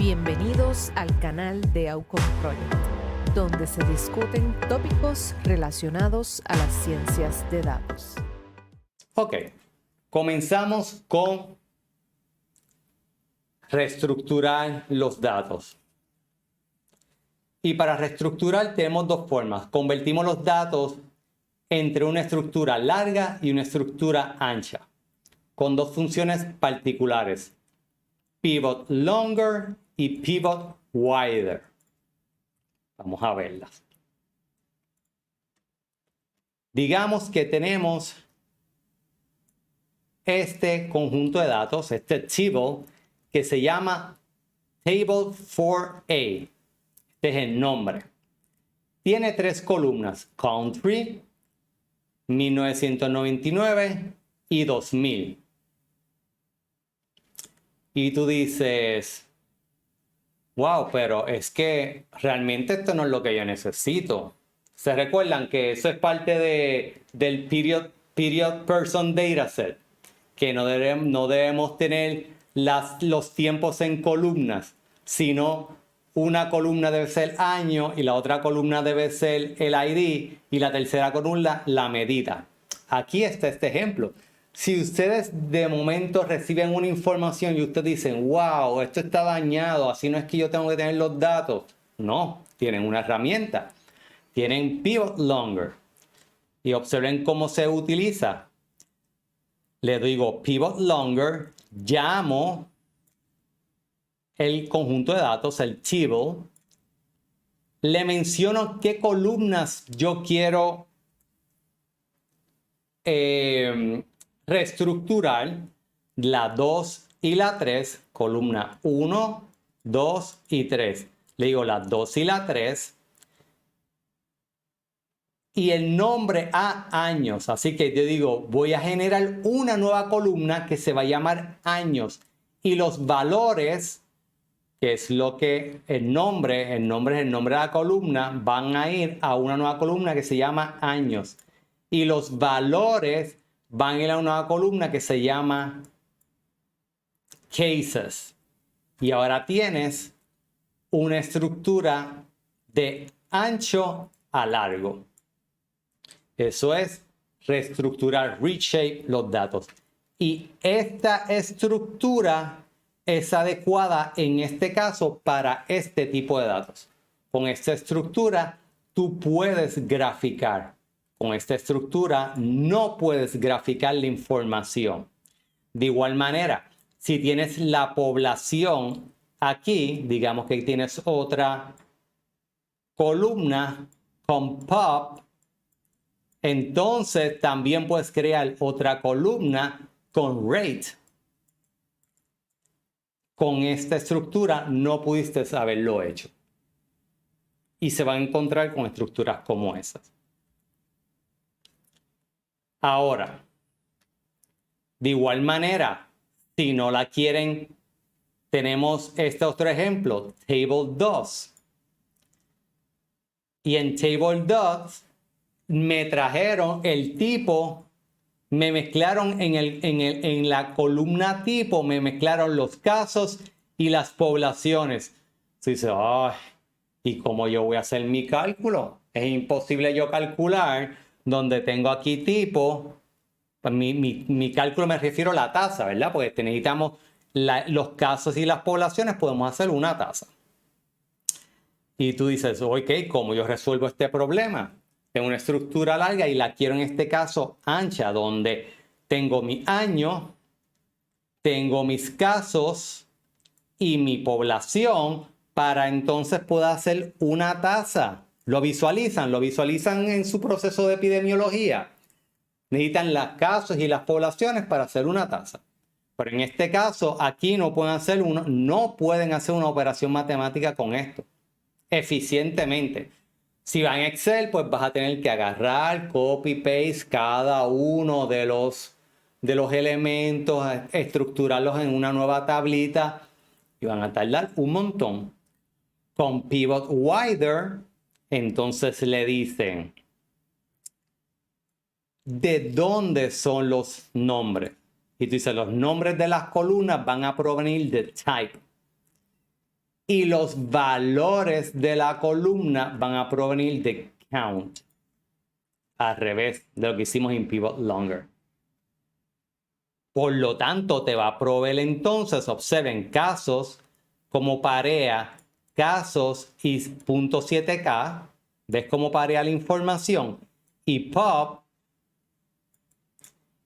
Bienvenidos al canal de Outcome Project, donde se discuten tópicos relacionados a las ciencias de datos. Ok, comenzamos con reestructurar los datos. Y para reestructurar tenemos dos formas. Convertimos los datos entre una estructura larga y una estructura ancha, con dos funciones particulares: pivot longer y pivot wider. Vamos a verlas. Digamos que tenemos este conjunto de datos, este table, que se llama Table 4A. Este es el nombre. Tiene tres columnas: Country, 1999 y 2000. Y tú dices, wow, pero es que realmente esto no es lo que yo necesito. ¿Se recuerdan que eso es parte del period person dataset? Que no debemos tener los tiempos en columnas, sino una columna debe ser año y la otra columna debe ser el ID y la tercera columna la medida. Aquí está este ejemplo. Si ustedes de momento reciben una información y ustedes dicen, wow, esto está dañado, así no es que yo tengo que tener los datos. No, tienen una herramienta. Tienen pivot longer. Y observen cómo se utiliza. Le digo pivot longer, llamo el conjunto de datos, el table, le menciono qué columnas yo quiero reestructurar, la 2 y la 3, columna 1, 2 y 3. Le digo la 2 y la 3. Y el nombre a años. Así que yo digo, voy a generar una nueva columna que se va a llamar años. Y los valores, que es lo que el nombre es el nombre de la columna, van a ir a una nueva columna que se llama años. Y los valores van a ir a una nueva columna que se llama cases. Y ahora tienes una estructura de ancho a largo. Eso es reestructurar, reshape los datos. Y esta estructura es adecuada en este caso para este tipo de datos. Con esta estructura tú puedes graficar. Con esta estructura no puedes graficar la información. De igual manera, si tienes la población aquí, digamos que tienes otra columna con pop, entonces también puedes crear otra columna con rate. Con esta estructura no pudiste haberlo hecho. Y se van a encontrar con estructuras como esas. Ahora, de igual manera, si no la quieren, tenemos este otro ejemplo, Table 2. Y en Table 2 me trajeron el tipo, me mezclaron en la columna tipo, me mezclaron los casos y las poblaciones. Se dice, ay, ¿y cómo yo voy a hacer mi cálculo? Es imposible yo calcular donde tengo aquí tipo. Mi cálculo me refiero a la tasa, ¿verdad? Porque necesitamos los casos y las poblaciones, podemos hacer una tasa. Y tú dices, ok, ¿cómo yo resuelvo este problema? Tengo una estructura larga y la quiero en este caso ancha, donde tengo mi año, tengo mis casos y mi población, para entonces poder hacer una tasa. Lo visualizan en su proceso de epidemiología. Necesitan los casos y las poblaciones para hacer una tasa. Pero en este caso, aquí no pueden hacer una operación matemática con esto eficientemente. Si va en Excel, pues vas a tener que agarrar, copy, paste cada uno de los elementos, estructurarlos en una nueva tablita y van a tardar un montón. Con Pivot Wider, entonces le dicen ¿de dónde son los nombres? Y tú dices, los nombres de las columnas van a provenir de type. y los valores de la columna van a provenir de count, al revés de lo que hicimos en pivot longer. Por lo tanto, te va a proveer entonces, observen, casos como parea, casos y .7K, ¿ves cómo parea la información? Y pop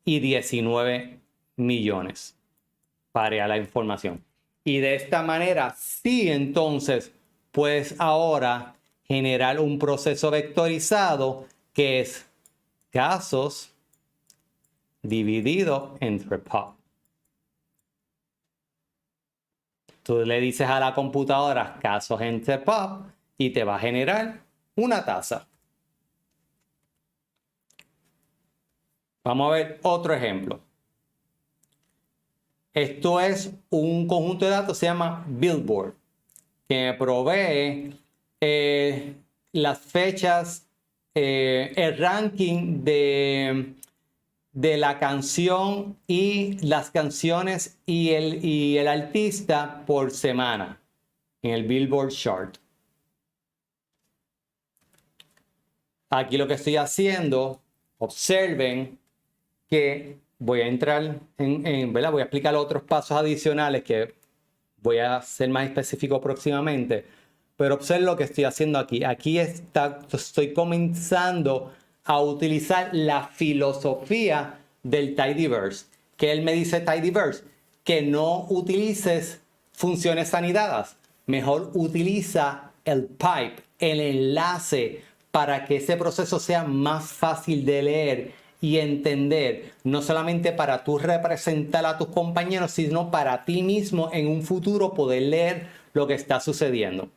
y 19 millones, parea la información. Y de esta manera, sí, entonces, puedes ahora generar un proceso vectorizado que es casos dividido entre pop. Tú le dices a la computadora casos entre pop y te va a generar una tasa. Vamos a ver otro ejemplo. Esto es un conjunto de datos, se llama Billboard, que me provee las fechas, el ranking de la canción y las canciones y el artista por semana en el Billboard Chart. Aquí lo que estoy haciendo, observen que voy a entrar ¿verdad? Voy a explicar otros pasos adicionales que voy a ser más específico próximamente, pero observen lo que estoy haciendo aquí. Aquí estoy comenzando a utilizar la filosofía del tidyverse. Que él me dice tidyverse, que no utilices funciones anidadas, mejor utiliza el pipe, el enlace, para que ese proceso sea más fácil de leer y entender, no solamente para tú representar a tus compañeros, sino para ti mismo en un futuro poder leer lo que está sucediendo.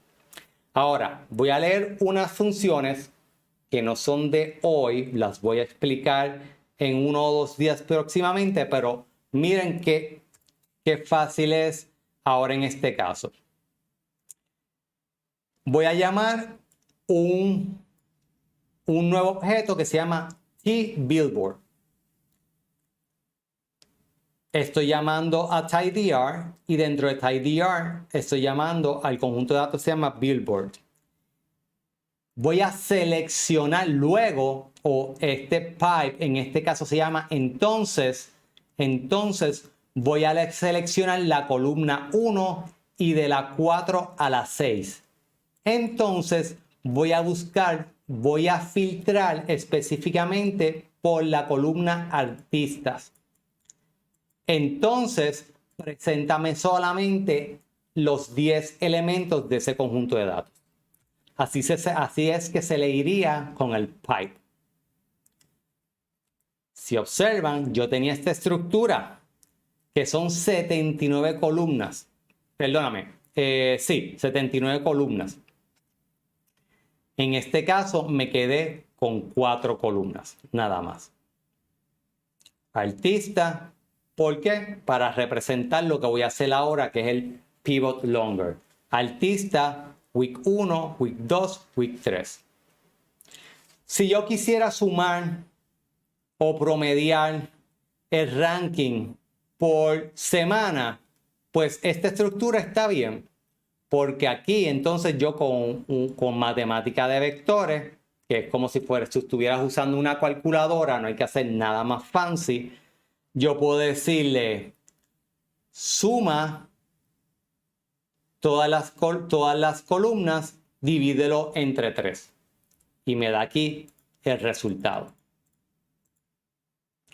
Ahora, voy a leer unas funciones que no son de hoy, las voy a explicar en 1 o 2 días próximamente, pero miren qué fácil es ahora en este caso. Voy a llamar un nuevo objeto que se llama tBillboard. Estoy llamando a tidyr y dentro de tidyr estoy llamando al conjunto de datos que se llama Billboard. Voy a seleccionar luego, o este pipe en este caso se llama entonces voy a seleccionar la columna 1 y de la 4 a la 6. Entonces voy a filtrar específicamente por la columna artistas. Entonces, preséntame solamente los 10 elementos de ese conjunto de datos. Así es que se le iría con el pipe. Si observan, yo tenía esta estructura que son 79 columnas. Perdóname, sí, 79 columnas. En este caso me quedé con 4 columnas, nada más. Artista, ¿por qué? Para representar lo que voy a hacer ahora, que es el pivot longer. Artista, week 1, week 2, week 3. Si yo quisiera sumar o promediar el ranking por semana, pues esta estructura está bien. Porque aquí entonces yo con matemática de vectores, que es como si estuvieras usando una calculadora, no hay que hacer nada más fancy, yo puedo decirle suma todas las columnas, divídelo entre 3 y me da aquí el resultado.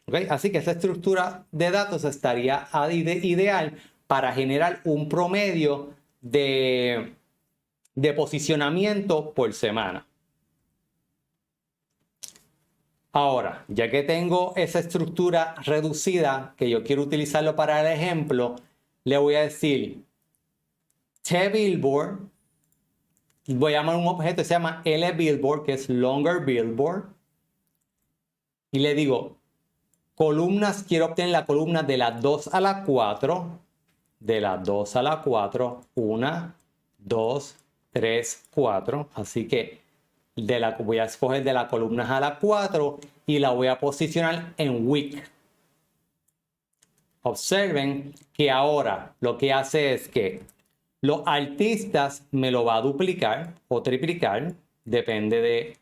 ¿Okay? Así que esta estructura de datos estaría ideal para generar un promedio de posicionamiento por semana. Ahora, ya que tengo esa estructura reducida que yo quiero utilizarlo para el ejemplo, le voy a decir tBillboard, voy a llamar un objeto que se llama lBillboard, que es longer billboard, y le digo columnas, quiero obtener la columna de la 2 a la 4, de la 2 a la 4, 1, 2, 3, 4, así que voy a escoger de la columna a la 4 y la voy a posicionar en week. Observen que ahora lo que hace es que Los artistas me lo va a duplicar o triplicar, depende de...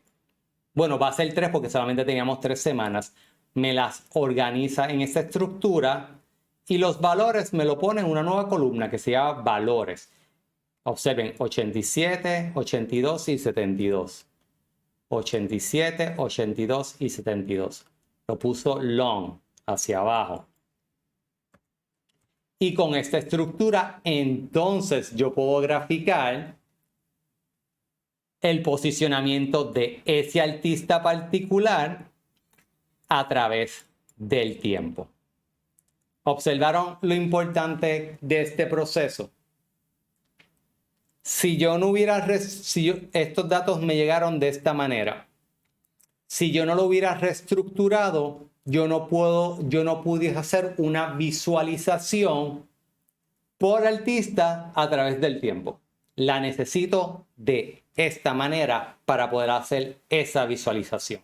Bueno, va a ser 3 porque solamente teníamos 3 semanas. Me las organiza en esta estructura y los valores me lo pone en una nueva columna que se llama valores. Observen, 87, 82 y 72. 87, 82 y 72. Lo puso long, hacia abajo. Y con esta estructura, entonces yo puedo graficar el posicionamiento de ese artista particular a través del tiempo. ¿Observaron lo importante de este proceso? Si yo no hubiera, estos datos me llegaron de esta manera. Si yo no lo hubiera reestructurado, yo no pudiera hacer una visualización por artista a través del tiempo. La necesito de esta manera para poder hacer esa visualización.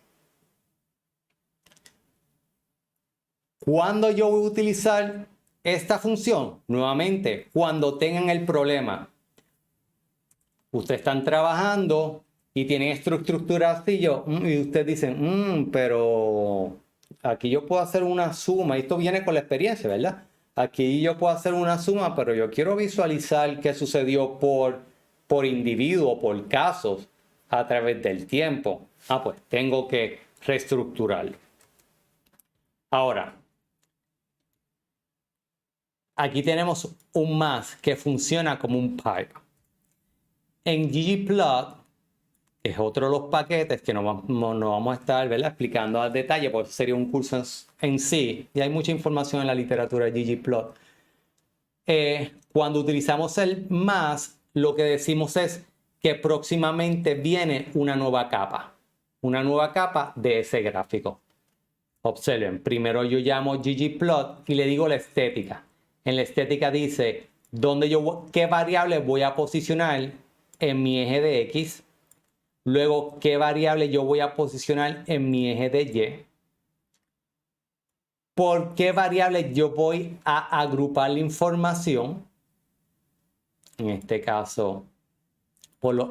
¿Cuándo yo voy a utilizar esta función? Nuevamente, cuando tengan el problema. Ustedes están trabajando y tienen estructuras así y ustedes dicen, pero aquí yo puedo hacer una suma. Y esto viene con la experiencia, ¿verdad? Aquí yo puedo hacer una suma, pero yo quiero visualizar qué sucedió por individuo, por casos, a través del tiempo. Pues tengo que reestructurarlo. Ahora, aquí tenemos un más que funciona como un pipe. En ggplot, que es otro de los paquetes que no vamos a estar, ¿verdad?, explicando al detalle, porque sería un curso en sí, y hay mucha información en la literatura de ggplot. Cuando utilizamos el más, lo que decimos es que próximamente viene una nueva capa de ese gráfico. Observen, primero yo llamo ggplot y le digo la estética. En la estética dice qué variable voy a posicionar en mi eje de X. Luego, qué variable yo voy a posicionar en mi eje de Y. ¿Por qué variable yo voy a agrupar la información? En este caso, por los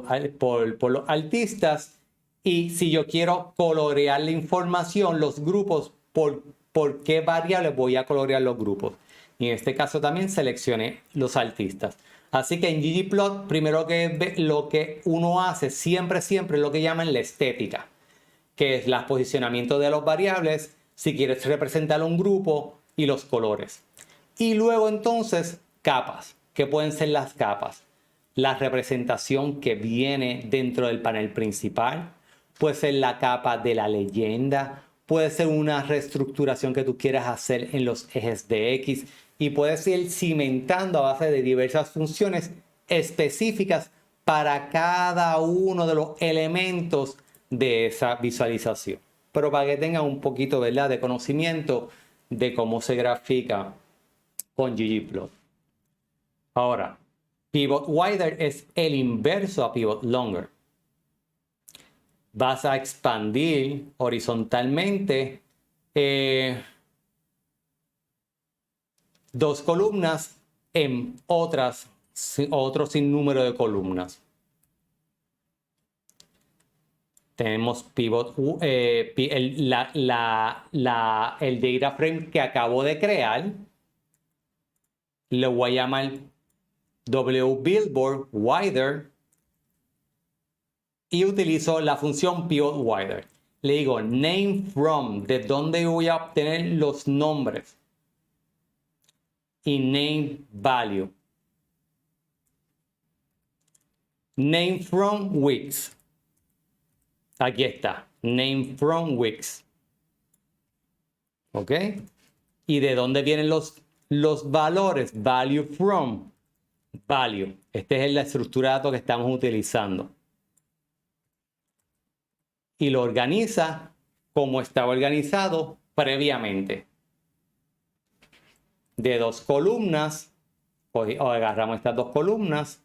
artistas. Y si yo quiero colorear la información, los grupos, ¿por qué variable voy a colorear los grupos? Y en este caso también seleccioné los artistas. Así que en ggplot, primero lo que uno hace siempre es lo que llaman la estética, que es el posicionamiento de las variables, si quieres representar un grupo y los colores. Y luego entonces capas. ¿Qué pueden ser las capas? La representación que viene dentro del panel principal, puede ser la capa de la leyenda, puede ser una reestructuración que tú quieras hacer en los ejes de X, y puedes ir cimentando a base de diversas funciones específicas para cada uno de los elementos de esa visualización. Pero para que tengan un poquito, ¿verdad?, de conocimiento de cómo se grafica con ggplot. Ahora, pivot wider es el inverso a pivot longer. Vas a expandir horizontalmente dos columnas en otro sinnúmero de columnas. Tenemos pivot, el data frame que acabo de crear. Le voy a llamar wbillboard wider y utilizo la función pivot wider. Le digo name from, de dónde voy a obtener los nombres, y name value. Name from Wix. Aquí está, name from Wix. ¿Ok? ¿Y de dónde vienen los valores? Value from. Value. Esta es la estructura de datos que estamos utilizando. Y lo organiza como estaba organizado previamente. De dos columnas, o agarramos estas dos columnas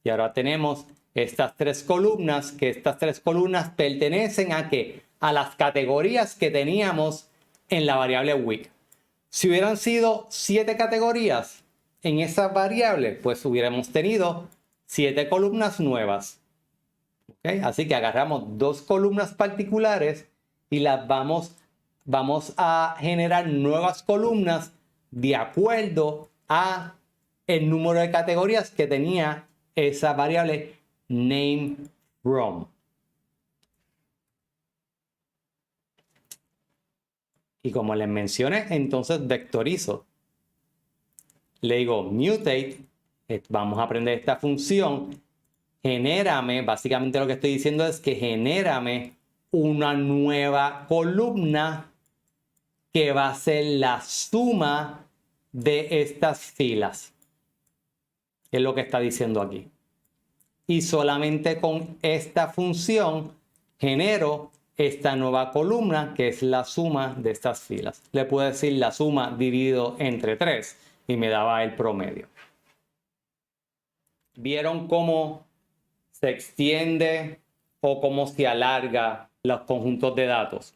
y ahora tenemos estas tres columnas, que estas tres columnas pertenecen a ¿qué? A las categorías que teníamos en la variable week. Si hubieran sido 7 categorías, en esa variable, pues hubiéramos tenido 7 columnas nuevas. ¿Okay? Así que agarramos 2 columnas particulares y las vamos a generar nuevas columnas de acuerdo a el número de categorías que tenía esa variable name from. Y como les mencioné, entonces vectorizo. Le digo mutate, vamos a aprender esta función. Genérame, básicamente lo que estoy diciendo es que genérame una nueva columna que va a ser la suma de estas filas. Es lo que está diciendo aquí. Y solamente con esta función genero esta nueva columna que es la suma de estas filas. Le puedo decir la suma dividido entre 3 y me daba el promedio. ¿Vieron cómo se extiende o cómo se alarga los conjuntos de datos?